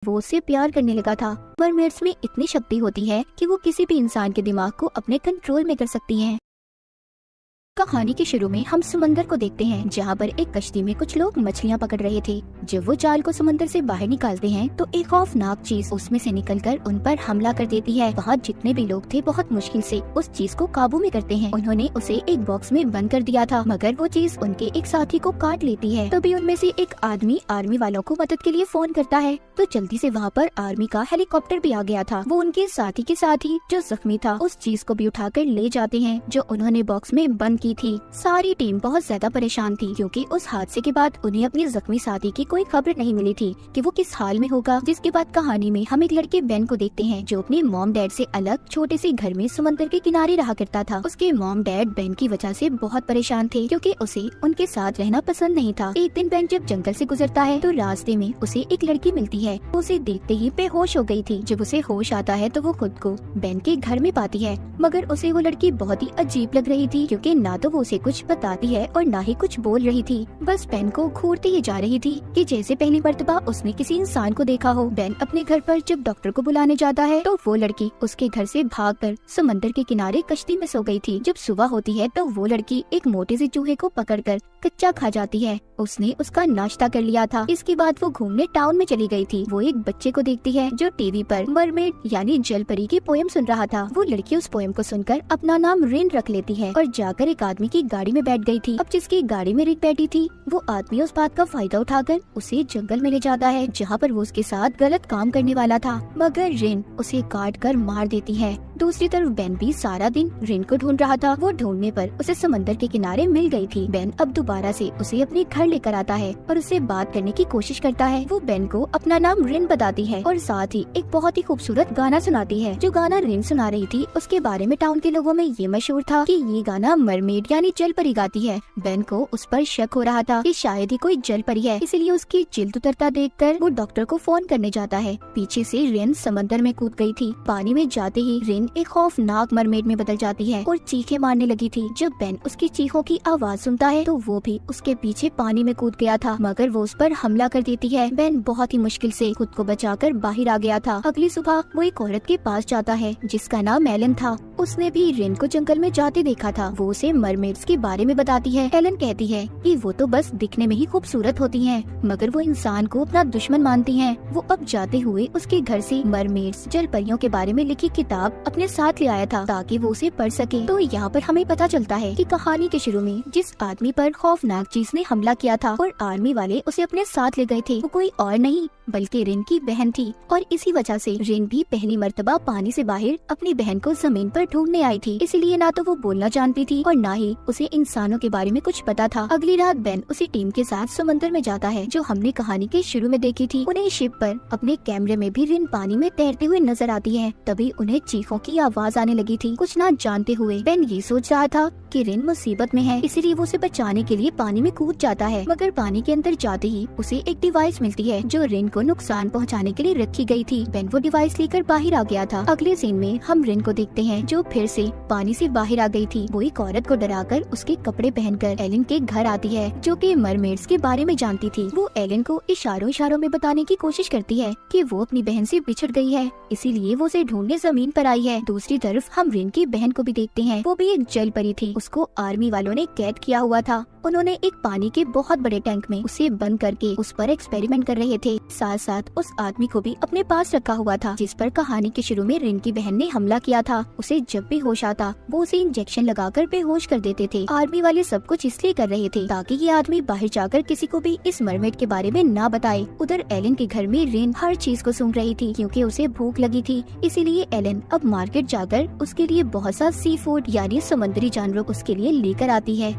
वो उससे प्यार करने लगा था। मरमेड्स में इतनी शक्ति होती है कि वो किसी भी इंसान के दिमाग को अपने कंट्रोल में कर सकती हैं। कहानी के शुरू में हम समंदर को देखते हैं, जहाँ पर एक कश्ती में कुछ लोग मछलियाँ पकड़ रहे थे। जब वो जाल को समंदर से बाहर निकालते हैं तो एक खौफनाक चीज उसमें से निकलकर उन पर हमला कर देती है। वहाँ जितने भी लोग थे बहुत मुश्किल से उस चीज को काबू में करते हैं। उन्होंने उसे एक बॉक्स में बंद कर दिया था, मगर वो चीज उनके एक साथी को काट लेती है। तभी उनमें से एक आदमी आर्मी वालों को मदद के लिए फोन करता है, तो जल्दी से वहाँ पर आर्मी का हेलीकॉप्टर भी आ गया था। वो उनके साथी के साथ ही जो जख्मी था उस चीज को भी उठाकर ले जाते हैं जो उन्होंने बॉक्स में बंद की थी। सारी टीम बहुत ज्यादा परेशान थी, क्योंकि उस हादसे के बाद उन्हें अपने जख्मी साथी की कोई खबर नहीं मिली थी कि वो किस हाल में होगा। जिसके बाद कहानी में हम एक लड़के बेन को देखते हैं, जो अपने मॉम डैड से अलग छोटे से घर में समंदर के किनारे रहा करता था। उसके मॉम डैड बेन की वजह से बहुत परेशान थे, क्योंकि उसे उनके साथ रहना पसंद नहीं था। एक दिन बेन जब जंगल से गुजरता है तो रास्ते में उसे एक लड़की मिलती है। उसे देखते ही बेहोश हो गई थी। जब उसे होश आता है तो वो खुद को बेन के घर में पाती है, मगर उसे वो लड़की बहुत ही अजीब लग रही थी, क्योंकि ना तो वो उसे कुछ बताती है और ना ही कुछ बोल रही थी। बस बेन को घूरती ही जा रही थी कि जैसे पहली मर्तबा उसने किसी इंसान को देखा हो। बेन अपने घर पर जब डॉक्टर को बुलाने जाता है तो वो लड़की उसके घर से भागकर समंदर के किनारे कश्ती में सो गई थी। जब सुबह होती है तो वो लड़की एक मोटे से चूहे को पकड़कर कच्चा खा जाती है। उसने उसका नाश्ता कर लिया था। इसके बाद वो घूमने टाउन में चली गई थी। वो एक बच्चे को देखती है जो टीवी पर मरमेड यानी जल परी की पोयम सुन रहा था। वो लड़की उस पोयम को सुनकर अपना नाम रिन रख लेती है और जाकर एक आदमी की गाड़ी में बैठ गई थी। अब जिसकी गाड़ी में रिन बैठी थी वो आदमी उस बात का फायदा उठाकर उसे जंगल में ले जाता है, जहाँ पर वो उसके साथ गलत काम करने वाला था, मगर रिन उसे काट कर मार देती है। दूसरी तरफ बेन भी सारा दिन रिन को ढूंढ रहा था। वो ढूंढने पर उसे समंदर के किनारे मिल गई थी। बेन अब दोबारा से उसे अपने घर लेकर आता है और उससे बात करने की कोशिश करता है। वो बेन को अपना नाम रिन बताती है और साथ ही एक बहुत ही खूबसूरत गाना सुनाती है। जो गाना रिन सुना रही थी उसके बारे में टाउन के लोगों में ये मशहूर था कि ये गाना मरमेड यानी जल परी गाती है। बेन को उस पर शक हो रहा था कि शायद ही कोई जल परी है, इसलिए उसकी जिल्द उतरता देखकर वो डॉक्टर को फोन करने जाता है। पीछे से रिन समंदर में कूद गई थी। पानी में जाते ही रिन एक खौफनाक मरमेड में बदल जाती है और चीखें मारने लगी थी। जब बेन उसकी चीखों की आवाज सुनता है तो वो भी उसके पीछे पानी में कूद गया था, मगर वो उस पर हमला कर देती है। बेन बहुत ही मुश्किल से खुद को बचाकर बाहर आ गया था। अगली सुबह वो एक औरत के पास जाता है जिसका नाम एलन था। उसने भी रिन को जंगल में जाते देखा था। वो उसे मरमेड्स के बारे में बताती है। एलन कहती है कि वो तो बस दिखने में ही खूबसूरत होती हैं, मगर वो इंसान को अपना दुश्मन मानती हैं। वो अब जाते हुए उसके घर से मरमेड्स जल परियों के बारे में लिखी किताब अपने साथ ले आया था ताकि वो उसे पढ़ सके। तो यहाँ पर हमें पता चलता है कि कहानी के शुरू में जिस आदमी पर खौफनाक चीज ने हमला किया था और आर्मी वाले उसे अपने साथ ले गए थे, वो कोई और नहीं बल्कि रिन की बहन थी। और इसी वजह से रिन भी पहली मर्तबा पानी से बाहर अपनी बहन को जमीन पर ढूंढने आई थी। इसलिए ना तो वो बोलना जानती थी और ना ही उसे इंसानों के बारे में कुछ पता था। अगली रात बेन उसी टीम के साथ समंदर में जाता है जो हमने कहानी के शुरू में देखी थी। उन्हें शिप पर अपने कैमरे में भी रिन पानी में तैरते हुए नजर आती है। तभी उन्हें चीखों की आवाज आने लगी थी। कुछ ना जानते हुए बेन ये सोच रहा था कि रिन मुसीबत में है, इसीलिए वो उसे बचाने के लिए पानी में कूद जाता है। मगर पानी के अंदर जाते ही उसे एक डिवाइस मिलती है जो रिन को नुकसान पहुंचाने के लिए रखी गई थी। बेन वो डिवाइस लेकर बाहर आ गया था। अगले सीन में हम रिन को देखते हैं जो फिर से पानी से बाहर आ गई थी। वो एक औरत को डराकर उसके कपड़े पहनकर एलन के घर आती है जो कि मरमेड्स के बारे में जानती थी। वो एलन को इशारों में बताने की कोशिश करती है कि वो अपनी बहन से बिछड़ गई है, इसीलिए वो उसे ढूंढने जमीन पर आई है। दूसरी तरफ हम रिन की बहन को भी देखते हैं। वो भी एक जल परी थी। उसको आर्मी वालों ने कैद किया हुआ था। उन्होंने एक पानी के बहुत बड़े टैंक में उसे बंद करके उस पर एक्सपेरिमेंट कर रहे थे। साथ साथ उस आदमी को भी अपने पास रखा हुआ था जिस पर कहानी के शुरू में रिन की बहन ने हमला किया था। उसे जब भी होश आता वो उसे इंजेक्शन लगाकर बेहोश कर देते थे। आर्मी वाले सब कुछ इसलिए कर रहे थे ताकि ये आदमी बाहर जाकर किसी को भी इस मरमेड के बारे में ना बताए। उधर एलन के घर में रिन हर चीज को सुन रही थी क्योंकि उसे भूख लगी थी। इसीलिए एलन अब मार्केट जाकर उसके लिए बहुत सा सी फूड यानी समुद्री जानवर उसके लिए लेकर आती है।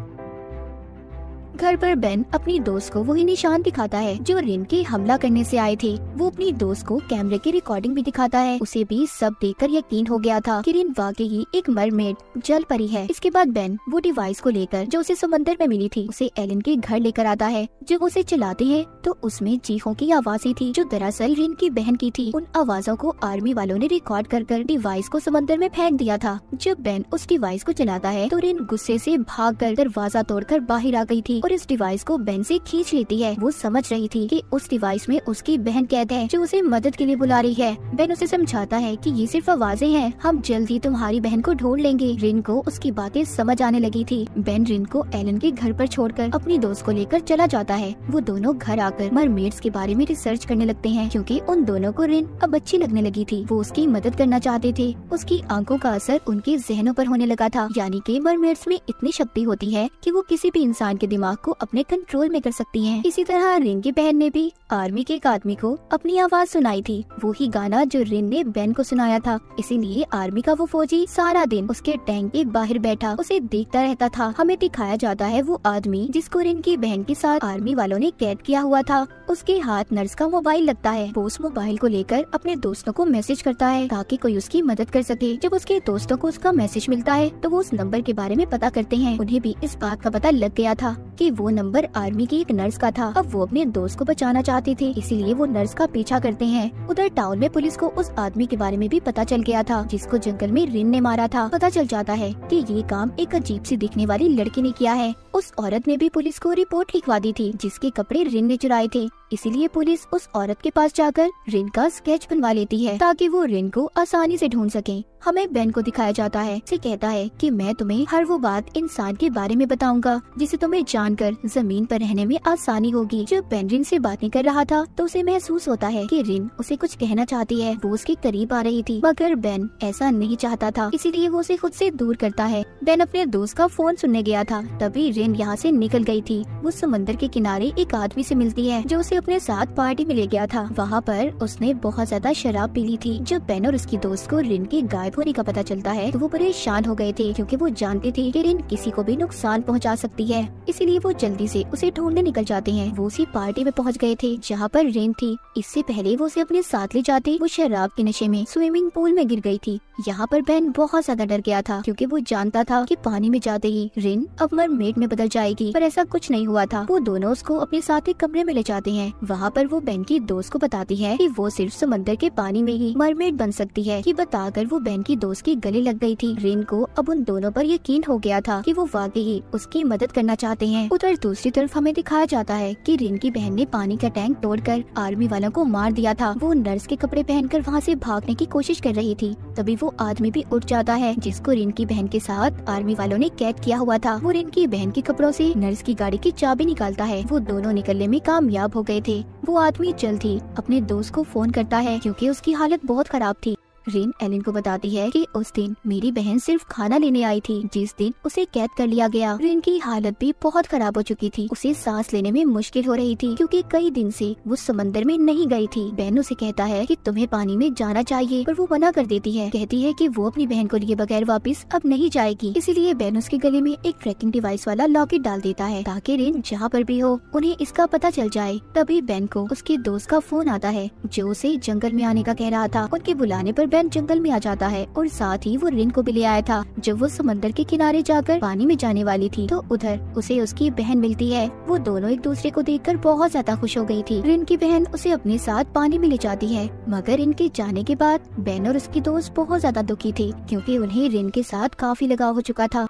घर पर बेन अपनी दोस्त को वही निशान दिखाता है जो रिन के हमला करने से आए थे। वो अपनी दोस्त को कैमरे की रिकॉर्डिंग भी दिखाता है। उसे भी सब देखकर यकीन हो गया था कि रिन वाकई ही एक मरमेड जल परी है। इसके बाद बेन वो डिवाइस को लेकर जो उसे समंदर में मिली थी उसे एलन के घर लेकर आता है। जब उसे चलाते हैं तो उसमें चीखों की आवाजें थी जो दरअसल रिन की बहन की थी। उन आवाजों को आर्मी वालों ने रिकॉर्ड कर डिवाइस को समंदर में फेंक दिया था। जब बेन उस डिवाइस को चलाता है तो रिन गुस्से से भागकर दरवाजा तोड़कर बाहर आ गई थी। और इस डिवाइस को बेन से खींच लेती है। वो समझ रही थी कि उस डिवाइस में उसकी बहन कैद है जो उसे मदद के लिए बुला रही है। बेन उसे समझाता है कि ये सिर्फ आवाजें हैं, हम जल्द ही तुम्हारी बहन को ढूंढ लेंगे। रिन को उसकी बातें समझ आने लगी थी। बेन रिन को एलन के घर पर छोड़कर अपनी दोस्त को लेकर चला जाता है। वो दोनों घर आकर मरमेड्स के बारे में रिसर्च करने लगते हैं क्योंकि उन दोनों को रिन अब अच्छी लगने लगी थी। वो उसकी मदद करना चाहते थे। उसकी आंखों का असर उनके जहनों पर होने लगा था, यानी कि मरमेड्स में इतनी शक्ति होती है कि वो किसी भी इंसान के दिमाग को अपने कंट्रोल में कर सकती हैं। इसी तरह रिन की बहन ने भी आर्मी के एक आदमी को अपनी आवाज सुनाई थी, वो ही गाना जो रिन ने बेन को सुनाया था। इसीलिए आर्मी का वो फौजी सारा दिन उसके टैंक के बाहर बैठा उसे देखता रहता था। हमें दिखाया जाता है वो आदमी जिसको रिन की बहन के साथ आर्मी वालों ने कैद किया हुआ था। उसके हाथ नर्स का मोबाइल लगता है। वो उस मोबाइल को लेकर अपने दोस्तों को मैसेज करता है ताकि कोई उसकी मदद कर सके। जब उसके दोस्तों को उसका मैसेज मिलता है तो वो उस नंबर के बारे में पता करते हैं। उन्हें भी इस बात का पता लग गया था कि वो नंबर आर्मी की एक नर्स का था। अब वो अपने दोस्त को बचाना चाहते थे, इसीलिए वो नर्स का पीछा करते हैं। उधर टाउन में पुलिस को उस आदमी के बारे में भी पता चल गया था जिसको जंगल में रिन ने मारा था। पता चल जाता है कि ये काम एक अजीब सी दिखने वाली लड़की ने किया है। उस औरत ने भी पुलिस को रिपोर्ट लिखवा दी थी जिसके कपड़े रिन ने चुराए थे। इसीलिए पुलिस उस औरत के पास जाकर रिन का स्केच बनवा लेती है ताकि वो रिन को आसानी से ढूंढ सके। हमें बेन को दिखाया जाता है। से कहता है कि मैं तुम्हें हर वो बात इंसान के बारे में बताऊंगा जिसे तुम्हें जानकर जमीन पर रहने में आसानी होगी। जब बेन रिन से बात नहीं कर रहा था तो उसे महसूस होता है कि रिन उसे कुछ कहना चाहती है। वो उसके करीब आ रही थी मगर बेन ऐसा नहीं चाहता था, इसीलिए वो उसे खुद से दूर करता है। बेन अपने दोस्त का फोन सुनने गया था, तभी रिन यहाँ से निकल गई थी। वो समंदर के किनारे एक आदमी से मिलती है जो उसे अपने साथ पार्टी में ले गया था। वहाँ पर उसने बहुत ज्यादा शराब पी ली थी। जब बेन और उसकी दोस्त को रिन के गायब होने का पता चलता है तो वो परेशान हो गए थे क्योंकि वो जानते थे कि रिन किसी को भी नुकसान पहुंचा सकती है। इसीलिए वो जल्दी से उसे ढूंढने निकल जाते हैं। वो उसी पार्टी में पहुंच गए थे जहाँ पर रिन थी। इससे पहले वो उसे अपने साथ ले जाते वो शराब के नशे में स्विमिंग पूल में गिर गई थी। यहाँ पर बेन बहुत ज्यादा डर गया था क्योंकि वो जानता था कि पानी में जाते ही रिन अब मरमेड में बदल जाएगी, पर ऐसा कुछ नहीं हुआ था। वो दोनों उसको अपने साथ एक कमरे में ले जाते हैं। वहाँ पर वो बेन की दोस्त को बताती है कि वो सिर्फ समंदर के पानी में ही मरमेड बन सकती है। ये बताकर वो बेन की दोस्त के गले लग गई थी। रिन को अब उन दोनों पर यकीन हो गया था कि वो वाकई ही उसकी मदद करना चाहते हैं। उधर दूसरी तरफ हमें दिखाया जाता है कि रिन की बहन ने पानी का टैंक तोड़कर आर्मी वालों को मार दिया था। वो नर्स के कपड़े पहनकर वहाँ से भागने की कोशिश कर रही थी। तभी वो आदमी भी उठ जाता है जिसको रिन की बहन के साथ आर्मी वालों ने कैद किया हुआ था। वो रिन की बहन के कपड़ों से नर्स की गाड़ी की चाबी निकालता है। वो दोनों निकलने में कामयाब हो गए थे। वो आदमी जल्द ही अपने दोस्त को फोन करता है क्योंकि उसकी हालत बहुत खराब थी। रिन एलन को बताती है कि उस दिन मेरी बहन सिर्फ खाना लेने आई थी जिस दिन उसे कैद कर लिया गया। रिन की हालत भी बहुत खराब हो चुकी थी। उसे सांस लेने में मुश्किल हो रही थी क्योंकि कई दिन से वो समंदर में नहीं गई थी। बेन उसे कहता है कि तुम्हें पानी में जाना चाहिए, पर वो मना कर देती है। कहती है कि वो अपनी बहन को लिए बगैर वापस अब नहीं जाएगी। इसीलिए बेन उसके गले में एक ट्रैकिंग डिवाइस वाला लॉकेट डाल देता है ताकि रिन जहाँ पर भी हो उन्हें इसका पता चल जाए। तभी बेन को उसके दोस्त का फोन आता है जो उसे जंगल में आने का कह रहा था। उनके बुलाने पर बेन जंगल में आ जाता है और साथ ही वो रिन को भी ले आया था। जब वो समंदर के किनारे जाकर पानी में जाने वाली थी तो उधर उसे उसकी बहन मिलती है। वो दोनों एक दूसरे को देखकर बहुत ज्यादा खुश हो गई थी। रिन की बहन उसे अपने साथ पानी में ले जाती है मगर इनके जाने के बाद बेन और उसकी दोस्त बहुत ज्यादा दुखी थे क्योंकि उन्हें रिन के साथ काफी लगाव हो चुका था।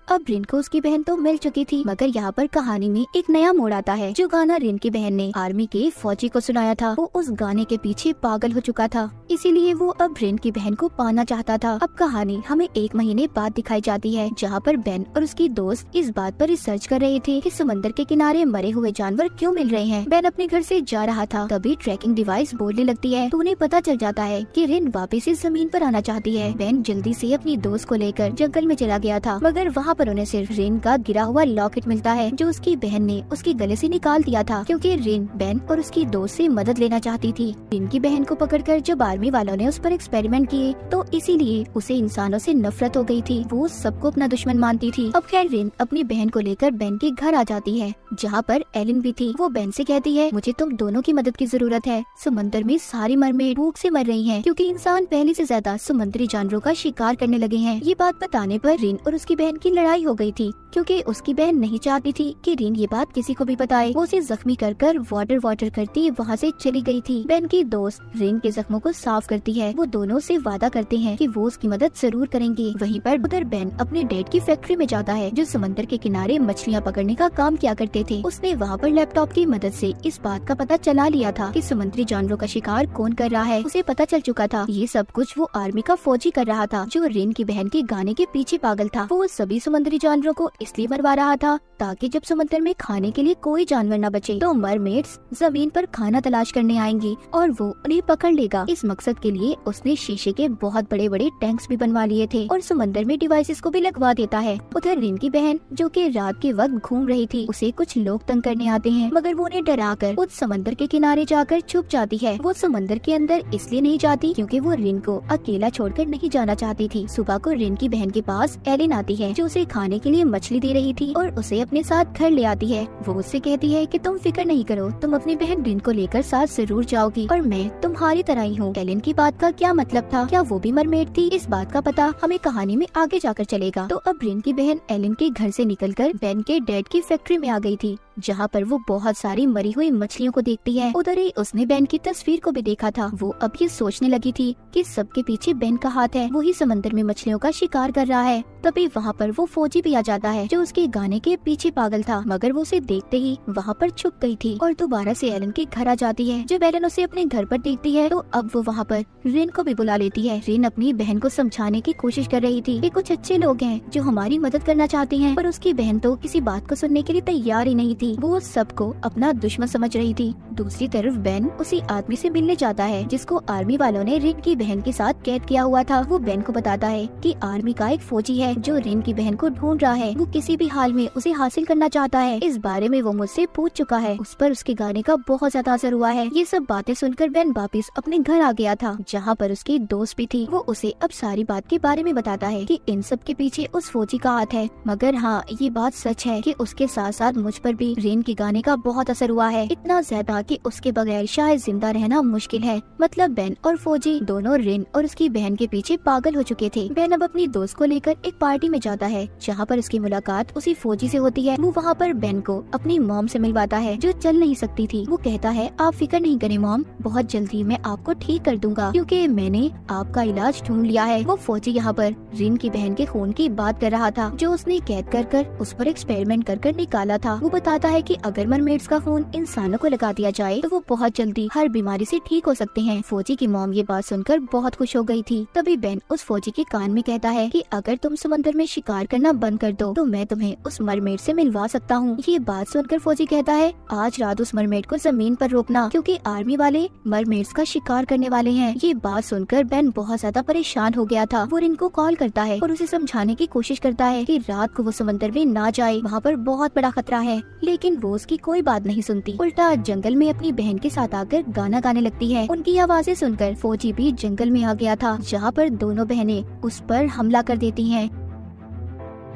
अब रिन को उसकी बहन तो मिल चुकी थी मगर यहाँ पर कहानी में एक नया मोड़ आता है। जो गाना रिन की बहन ने आर्मी के फौजी को सुनाया था वो उस गाने के पीछे पागल हो चुका था, इसीलिए वो अब रिन की बहन को पाना चाहता था। अब कहानी हमें 1 महीने बाद दिखाई जाती है जहाँ पर बेन और उसकी दोस्त इस बात पर रिसर्च कर रहे थे कि समंदर के किनारे मरे हुए जानवर क्यों मिल रहे हैं। बेन अपने घर से जा रहा था तभी ट्रैकिंग डिवाइस बोलने लगती है तो उन्हें पता चल जाता है कि रिन वापस इस जमीन पर आना चाहती है। बेन जल्दी से अपनी दोस्त को लेकर जंगल में चला गया था मगर वहाँ पर उन्हें सिर्फ रिन का गिरा हुआ लॉकेट मिलता है जो उसकी बहन ने उसके गले से निकाल दिया था क्योंकि रिन बेन और उसकी दोस्त से मदद लेना चाहती थी। रिन की बहन को पकड़कर जब आर्मी वालों ने उस पर एक्सपेरिमेंट किए तो इसीलिए उसे इंसानों से नफरत हो गई थी। वो सबको अपना दुश्मन मानती थी। अब खैर रिन अपनी बहन को लेकर बेन के घर आ जाती है जहाँ पर एलन भी थी। वो बेन से कहती है मुझे तुम दोनों की मदद की जरूरत है। समंदर में सारी मरमेड भूख से मर रही हैं क्योंकि इंसान पहले से ज्यादा समुद्री जानवरों का शिकार करने लगे हैं। ये बात बताने पर रिन और उसकी बहन की लड़ाई लड़ाई हो गई थी क्योंकि उसकी बहन नहीं चाहती थी कि रिन ये बात किसी को भी बताए। वो उसे जख्मी कर वाटर करती वहाँ से चली गई थी। बेन की दोस्त रिन के जख्मों को साफ करती है। वो दोनों से वादा करते हैं कि वो उसकी मदद जरूर करेंगे। वहीं पर उधर बेन अपने डैड की फैक्ट्री में जाता है जो समंदर के किनारे मछलियाँ पकड़ने का काम किया करते थे। उसने वहाँ पर लैपटॉप की मदद से इस बात का पता चला लिया था कि समुद्री जानवरों का शिकार कौन कर रहा है। उसे पता चल चुका था ये सब कुछ वो आर्मी का फौजी कर रहा था जो रिन की बहन के गाने के पीछे पागल था। वो सभी समुद्री जानवरों को इसलिए मरवा रहा था ताकि जब समुद्र में खाने के लिए कोई जानवर न बचे तो मरमेड्स जमीन पर खाना तलाश करने आएंगी और वो उन्हें पकड़ लेगा। इस मकसद के लिए उसने शीशे के बहुत बड़े बड़े टैंक्स भी बनवा लिए थे और समंदर में डिवाइसेस को भी लगवा देता है। उधर रिन की बहन जो कि रात के वक्त घूम रही थी उसे कुछ लोग तंग करने आते हैं मगर वो उन्हें डराकर उस समंदर के किनारे जाकर छुप जाती है। वो समंदर के अंदर इसलिए नहीं जाती क्योंकि वो रिन को अकेला छोड़कर नहीं जाना चाहती थी। सुबह को रिन की बहन के पास एलिन आती है जो उसे खाने के लिए मछली दे रही थी और उसे अपने साथ घर ले आती है। वो उससे कहती है कि तुम फिक्र नहीं करो, तुम अपनी बहन रिन को लेकर साथ जरूर जाओगी और मैं तुम्हारी तरह ही हूँ। एलिन की बात का क्या मतलब था? क्या वो भी मरमेड थी? इस बात का पता हमें कहानी में आगे जाकर चलेगा। तो अब रिन की बहन एलिन के घर से निकलकर बेन के डैड की फैक्ट्री में आ गई थी जहाँ पर वो बहुत सारी मरी हुई मछलियों को देखती है। उधर ही उसने बेन की तस्वीर को भी देखा था। वो अब ये सोचने लगी थी कि सबके पीछे बेन का हाथ है, वही समंदर में मछलियों का शिकार कर रहा है। तभी वहाँ पर वो फौजी भी आ जाता है जो उसके गाने के पीछे पागल था मगर वो उसे देखते ही वहाँ पर छुप गई थी और दोबारा से एलन के घर आ जाती है। जब एलन उसे अपने घर पर देखती है तो अब वो वहाँ पर रिन को भी बुला लेती है। रिन अपनी बहन को समझाने की कोशिश कर रही थी कि कुछ अच्छे लोग हैं जो हमारी मदद करना चाहते हैं, पर उसकी बहन तो किसी बात को सुनने के लिए तैयार ही नहीं थी। वो सबको अपना दुश्मन समझ रही थी। दूसरी तरफ बेन उसी आदमी से मिलने जाता है जिसको आर्मी वालों ने रिन की बहन के साथ कैद किया हुआ था। वो बेन को बताता है कि आर्मी का एक फौजी है जो रिन की बहन को ढूंढ रहा है। वो किसी भी हाल में उसे हासिल करना चाहता है। इस बारे में वो मुझसे पूछ चुका है। उस पर उसके गाने का बहुत ज्यादा असर हुआ है। ये सब बातें सुनकर बेन वापस अपने घर आ गया था जहाँ पर उसकी दोस्त भी थी। वो उसे अब सारी बात के बारे में बताता है कि इन सब के पीछे उस फौजी का हाथ है, मगर हाँ ये बात सच है कि उसके साथ साथ मुझ पर भी रिन के गाने का बहुत असर हुआ है, इतना ज्यादा कि उसके बगैर शायद जिंदा रहना मुश्किल है। मतलब बेन और फौजी दोनों रिन और उसकी बहन के पीछे पागल हो चुके थे। बेन अब अपनी दोस्त को लेकर एक पार्टी में जाता है जहाँ पर उसकी मुलाकात उसी फौजी से होती है। वो वहाँ पर बेन को अपनी मॉम से मिलवाता है जो चल नहीं सकती थी। वो कहता है आप फिक्र नहीं करें मॉम, बहुत जल्दी मैं आपको ठीक कर दूंगा क्योंकि मैंने आपका इलाज ढूंढ लिया है। वो फौजी यहाँ पर रिन की बहन के खून की बात कर रहा था जो उसने कैद कर उस पर एक्सपेरिमेंट कर निकाला था। वो बताता है कि अगर मरमेड्स का खून इंसानों को लगा दिया जाए तो वो बहुत जल्दी हर बीमारी से ठीक हो सकते हैं। फौजी की मॉम ये बात सुनकर बहुत खुश हो गई थी। तभी बेन उस फौजी के कान में कहता है कि अगर तुम समंदर में शिकार करना बंद कर दो तो मैं तुम्हें उस मरमेड से मिलवा सकता हूँ। ये बात सुनकर फौजी कहता है आज रात उस मरमेड को जमीन पर रोकना क्योंकि आर्मी वाले मरमेड्स का शिकार करने वाले हैं। ये बात सुनकर बेन बहुत ज्यादा परेशान हो गया था। वो रिन को कॉल करता है और उसे समझाने की कोशिश करता है कि रात को वो समंदर में ना जाए, वहाँ पर बहुत बड़ा खतरा है, लेकिन वो उसकी कोई बात नहीं सुनती। उल्टा जंगल में अपनी बहन के साथ आकर गाना गाने लगती है। उनकी आवाजें सुनकर फौजी भी जंगल में आ गया था जहाँ पर दोनों बहनें उस पर हमला कर देती हैं।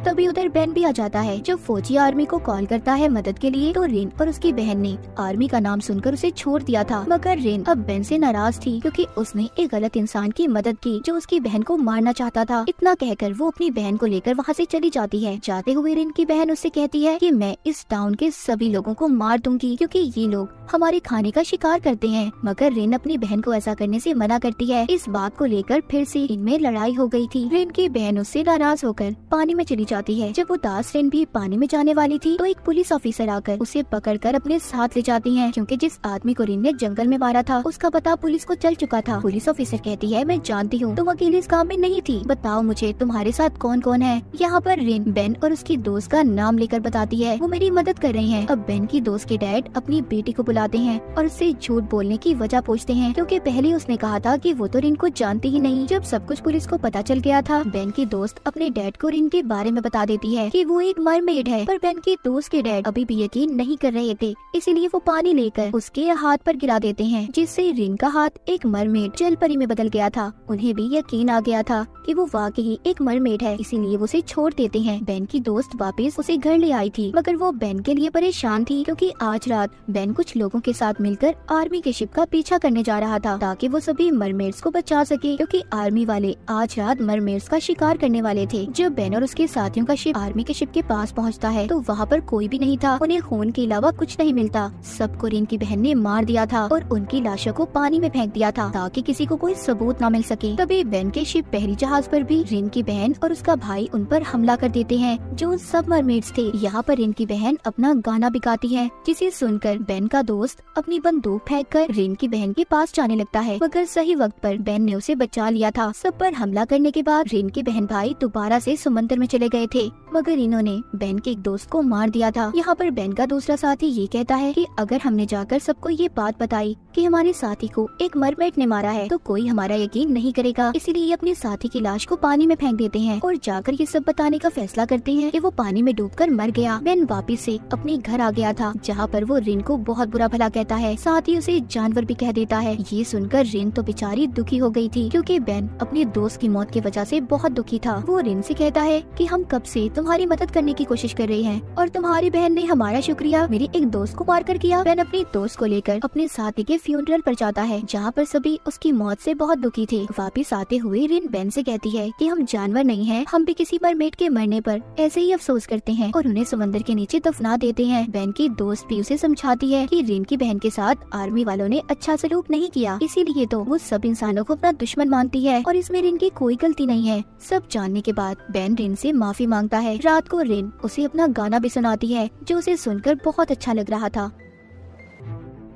तभी उधर बेन भी आ जाता है। जब फौजी आर्मी को कॉल करता है मदद के लिए तो रिन और उसकी बहन ने आर्मी का नाम सुनकर उसे छोड़ दिया था, मगर रिन अब बेन से नाराज थी क्योंकि उसने एक गलत इंसान की मदद की जो उसकी बहन को मारना चाहता था। इतना कहकर वो अपनी बहन को लेकर वहाँ से चली जाती है। जाते हुए रिन की बहन उससे कहती है कि मैं इस टाउन के सभी लोगों को मार दूंगी क्योंकि ये लोग हमारे खाने का शिकार करते हैं, मगर रिन अपनी बहन को ऐसा करने से मना करती है। इस बात को लेकर फिर से इनमें लड़ाई हो गई थी। रिन की बहन उससे नाराज होकर पानी में चली जाती है। जब वो दास रिन भी पानी में जाने वाली थी तो एक पुलिस ऑफिसर आकर उसे पकड़कर अपने साथ ले जाती हैं क्योंकि जिस आदमी को रिन ने जंगल में मारा था उसका पता पुलिस को चल चुका था। पुलिस ऑफिसर कहती है मैं जानती हूँ तुम अकेले इस काम में नहीं थी, बताओ मुझे तुम्हारे साथ कौन कौन है। यहाँ पर रिन बेन और उसकी दोस्त का नाम लेकर बताती है वो मेरी मदद कर रही है। अब बेन की दोस्त के डैड अपनी बेटी को बुलाते हैं और उससे झूठ बोलने की वजह पूछते हैं क्योंकि पहले उसने कहा था कि वो तो रिन को जानती ही नहीं। जब सब कुछ पुलिस को पता चल गया था बेन की दोस्त अपने डैड को रिन के बारे में बता देती है कि वो एक मरमेड है, पर बेन की दोस्त के डैड अभी भी यकीन नहीं कर रहे थे, इसीलिए वो पानी लेकर उसके हाथ पर गिरा देते हैं जिससे रिन का हाथ एक मरमेड जल परी में बदल गया था। उन्हें भी यकीन आ गया था कि वो वाकई एक मरमेड है, इसीलिए वो उसे छोड़ देते हैं। बेन की दोस्त वापस उसे घर ले आई थी मगर वो बेन के लिए परेशान थी क्योंकि आज रात बेन कुछ लोगों के साथ मिलकर आर्मी के शिप का पीछा करने जा रहा था ताकि वो सभी मरमेड्स को बचा सके, क्योंकि आर्मी वाले आज रात मरमेड्स का शिकार करने वाले थे। जब बेन और उसके साथियों का शिप आर्मी के शिप के पास पहुंचता है तो वहाँ पर कोई भी नहीं था। उन्हें खून के अलावा कुछ नहीं मिलता। सबको रिन की बहन ने मार दिया था और उनकी लाशों को पानी में फेंक दिया था ताकि किसी को कोई सबूत न मिल सके। तभी बेन के शिप पहली जहाज पर भी रिन की बहन और उसका भाई उन पर हमला कर देते हैं, जो सब मरमेड्स थे। यहाँ पर रिन की बहन अपना गाना भी गाती है, जिसे सुनकर बेन का दोस्त अपनी बंदूक फेंककर रिन की बहन के पास जाने लगता है, मगर सही वक्त पर बेन ने उसे बचा लिया था। सब पर हमला करने के बाद रिन के बहन भाई दोबारा से समंदर में चले गए थे, मगर इन्होंने बेन के एक दोस्त को मार दिया था। यहाँ पर बेन का दूसरा साथी ये कहता है कि अगर हमने जाकर सबको ये बात बताई कि हमारे साथी को एक मरमेड ने मारा है तो कोई हमारा यकीन नहीं करेगा, इसीलिए अपने साथी की लाश को पानी में फेंक देते हैं और जाकर ये सब बताने का फैसला करते हैं कि वो पानी में डूबकर मर गया। बेन वापिस से अपने घर आ गया था, जहाँ पर वो रिन को बहुत बुरा भला कहता है, साथ ही उसे जानवर भी कह देता है। ये सुनकर रिन तो बेचारी दुखी हो गई थी, क्योंकि बेन अपने दोस्त की मौत की वजह से बहुत दुखी था। वो रिन से कहता है कि हम कब से तुम्हारी मदद करने की कोशिश कर रहे हैं और तुम्हारी बहन ने हमारा शुक्रिया मेरे एक दोस्त को मार कर किया। बेन अपने दोस्त को लेकर अपने साथी के फ्यूनरल पर जाता है, जहाँ पर सभी उसकी मौत से बहुत दुखी थे। वापिस आते हुए रिन बेन से कहती है कि हम जानवर नहीं हैं, हम भी किसी मरमेड के मरने पर ऐसे ही अफसोस करते हैं और उन्हें समंदर के नीचे दफना देते हैं। बेन की दोस्त भी उसे समझाती है कि रिन की बहन के साथ आर्मी वालों ने अच्छा सलूक नहीं किया, इसीलिए तो वो सब इंसानों को अपना दुश्मन मानती है और इसमें रिन की कोई गलती नहीं है। सब जानने के बाद बेन रिन से माफी मांगता है। रात को रिन उसे अपना गाना भी सुनाती है, जो उसे सुनकर बहुत अच्छा लग रहा था।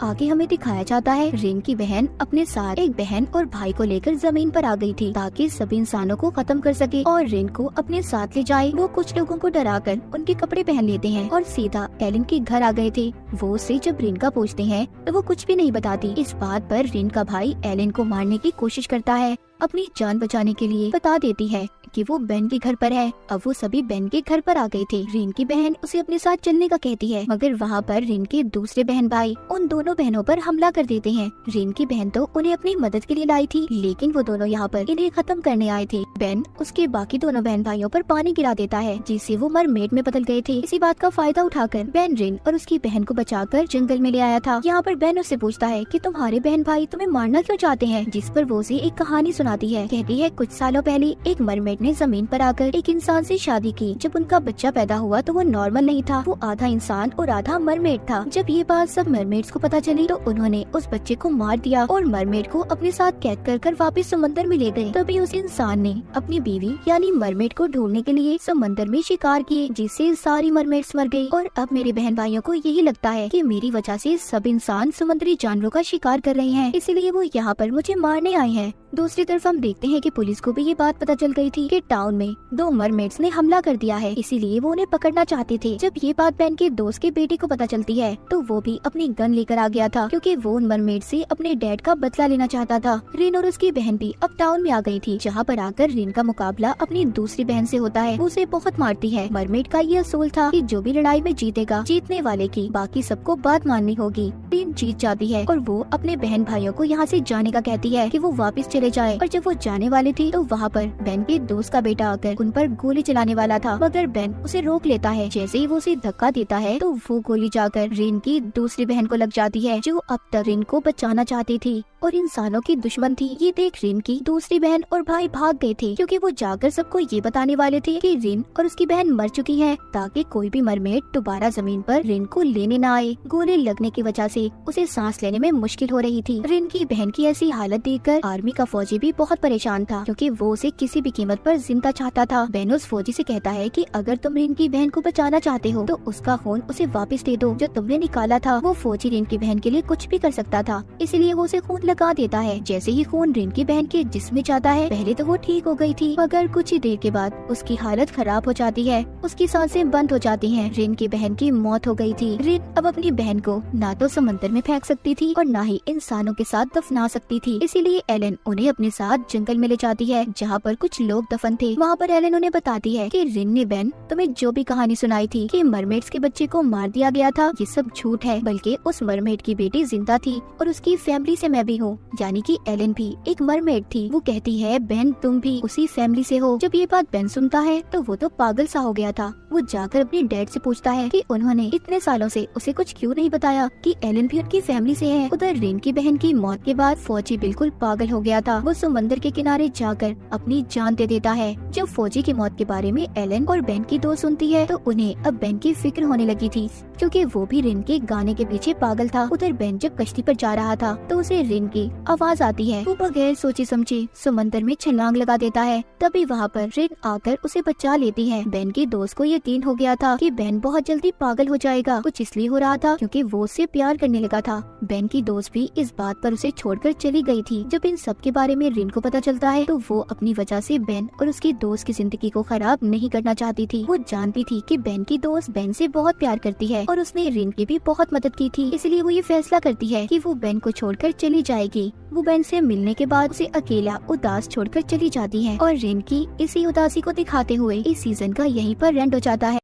आगे हमें दिखाया जाता है रिन की बहन अपने साथ एक बहन और भाई को लेकर जमीन पर आ गई थी ताकि सभी इंसानों को खत्म कर सके और रिन को अपने साथ ले जाए। वो कुछ लोगों को डराकर उनके कपड़े पहन लेते हैं और सीधा एलिन के घर आ गए थे। वो उससे जब रिन का पूछते हैं तो वो कुछ भी नहीं बताती। इस बात पर रिन का भाई एलिन को मारने की कोशिश करता है, अपनी जान बचाने के लिए बता देती है कि वो बेन के घर पर है। अब वो सभी बेन के घर पर आ गए थे। रिन की बहन उसे अपने साथ चलने का कहती है, मगर वहाँ पर रिन के दूसरे बहन भाई उन दोनों बहनों पर हमला कर देते हैं। रिन की बहन तो उन्हें अपनी मदद के लिए लाई थी, लेकिन वो दोनों यहाँ पर इन्हें खत्म करने आए थे। बेन उसके बाकी दोनों बहन भाइयों पर पानी गिरा देता है, जिससे वो मरमेड में बदल गए थे। इसी बात का फायदा उठाकर बेन रिन और उसकी बहन को बचाकर जंगल में ले आया था। यहाँ पर बेन उससे पूछता है कि तुम्हारे बहन भाई तुम्हें मारना क्यों चाहते हैं, जिस पर वो उसे एक कहानी सुनाती है। कहती है कुछ सालों पहले एक मरमेड ने जमीन पर आकर एक इंसान से शादी की। जब उनका बच्चा पैदा हुआ तो वो नॉर्मल नहीं था, वो आधा इंसान और आधा मरमेड था। जब ये बात सब मरमेड्स को पता चली तो उन्होंने उस बच्चे को मार दिया और मरमेड को अपने साथ कैद कर कर वापस समंदर में ले गए। तभी उस इंसान ने अपनी बीवी यानी मरमेड को ढूंढने के लिए समंदर में शिकार किए, जिससे सारी मरमेड्स मर गई। और अब मेरे बहन भाइयों को यही लगता है कि मेरी वजह से सब इंसान समुद्री जानवरों का शिकार कर रहे हैं, इसलिए वो यहाँ पर मुझे मारने आए हैं। दूसरी तरफ हम देखते हैं कि पुलिस को भी ये बात पता चल गई थी कि टाउन में 2 मरमेड्स ने हमला कर दिया है, इसीलिए वो उन्हें पकड़ना चाहते थे। जब ये बात बेन के दोस्त के बेटे को पता चलती है तो वो भी अपनी गन लेकर आ गया था, क्योंकि वो उन मरमेड से अपने डैड का बदला लेना चाहता था। रिन और उसकी बहन भी अब टाउन में आ गई थी, जहाँ पर आकर रिन का मुकाबला अपनी दूसरी बहन से होता है। वो उसे बहुत मारती है। मरमेड का ये असूल था कि जो भी लड़ाई में जीतेगा, जीतने वाले की बाकी सबको बात माननी होगी। रिन जीत जाती है और वो अपने बहन भाइयों को यहाँ से जाने का कहती है कि वो वापस चले जाए। और जब वो जाने वाले थे तो वहाँ पर बेन के दोस्त का बेटा आकर उन पर गोली चलाने वाला था, मगर बेन उसे रोक लेता है। जैसे ही वो उसे धक्का देता है तो वो गोली जाकर रिन की दूसरी बहन को लग जाती है, जो अब तक रिन को बचाना चाहती थी और इंसानों की दुश्मन थी। ये देख रिन की दूसरी बहन और भाई भाग गए थे, क्योंकि वो जाकर सबको ये बताने वाले थे कि रिन और उसकी बहन मर चुकी है, ताकि कोई भी मरमेड दोबारा जमीन पर रिन को लेने न आए। गोली लगने की वजह से उसे सांस लेने में मुश्किल हो रही थी। रिन की बहन की ऐसी हालत देखकर आर्मी का फौजी भी बहुत परेशान था, क्योंकि वो उसे किसी भी कीमत पर जिंदा चाहता था। बेन उस फौजी से कहता है कि अगर तुम रिन की बहन को बचाना चाहते हो तो उसका खून उसे वापस दे दो जो तुमने निकाला था। वो फौजी रिन की बहन के लिए कुछ भी कर सकता था, इसलिए वो उसे खून लगा देता है। जैसे ही खून रिन की बहन के जिस्म में जाता है, पहले तो वो ठीक हो गई थी, मगर कुछ ही देर के बाद उसकी हालत खराब हो जाती है, उसकी सांसें बंद हो जाती हैं। रिन की बहन की मौत हो गई थी। रिन अब अपनी बहन को ना तो समंदर में फेंक सकती थी और ना ही इंसानों के साथ दफना सकती थी, इसीलिए एलन उन्हें अपने साथ जंगल में ले जाती है जहाँ पर कुछ लोग दफन थे। वहाँ पर एलन उन्हें बताती है कि रिन ने बेन तुम्हें जो भी कहानी सुनाई थी कि मरमेड्स के बच्चे को मार दिया गया था, ये सब झूठ है, बल्कि उस मरमेड की बेटी जिंदा थी और उसकी फैमिली से मैं भी हूँ, यानी कि एलन भी एक मरमेड थी। वो कहती है बेन तुम भी उसी फैमिली से हो। जब ये बात बेन सुनता है तो वो तो पागल सा हो गया था। वो जाकर अपने डैड से पूछता है कि उन्होंने इतने सालों से उसे कुछ क्यों नहीं बताया कि एलन भी उनकी फैमिली से है। उधर रिन की बहन की मौत के बाद फौजी बिल्कुल पागल हो गया था। वो समंदर के किनारे जाकर अपनी जान दे देता है। जब फौजी की मौत के बारे में एलन और बेन की दोस्त सुनती है तो उन्हें अब बेन की फिक्र होने लगी थी, क्योंकि वो भी रिन के गाने के पीछे पागल था। उधर बेन जब कश्ती पर जा रहा था तो उसे रिन की आवाज आती है। वो बगैर सोचे समझे समंदर में छलांग लगा देता है। तभी वहाँ पर रिन आकर उसे बचा लेती है। बेन के दोस्त को यकीन हो गया था कि बेन बहुत जल्दी पागल हो जाएगा। कुछ इसलिए हो रहा था क्योंकि वो उससे प्यार करने लगा था। बेन की दोस्त भी इस बात पर उसे छोड़कर चली गई थी। जब इन सब के बारे में रिन को पता चलता है तो वो अपनी वजह से बेन और उसकी दोस्त की जिंदगी को खराब नहीं करना चाहती थी। वो जानती थी कि बेन की दोस्त बेन से बहुत प्यार करती है और उसने रिन की भी बहुत मदद की थी, इसलिए वो ये फैसला करती है कि वो बेन को छोड़कर चली जाएगी। वो बेन से मिलने के बाद उसे अकेला उदास छोड़कर चली जाती है और रिन की इसी उदासी को दिखाते हुए इस सीजन का यहीं पर एंड हो जाता है।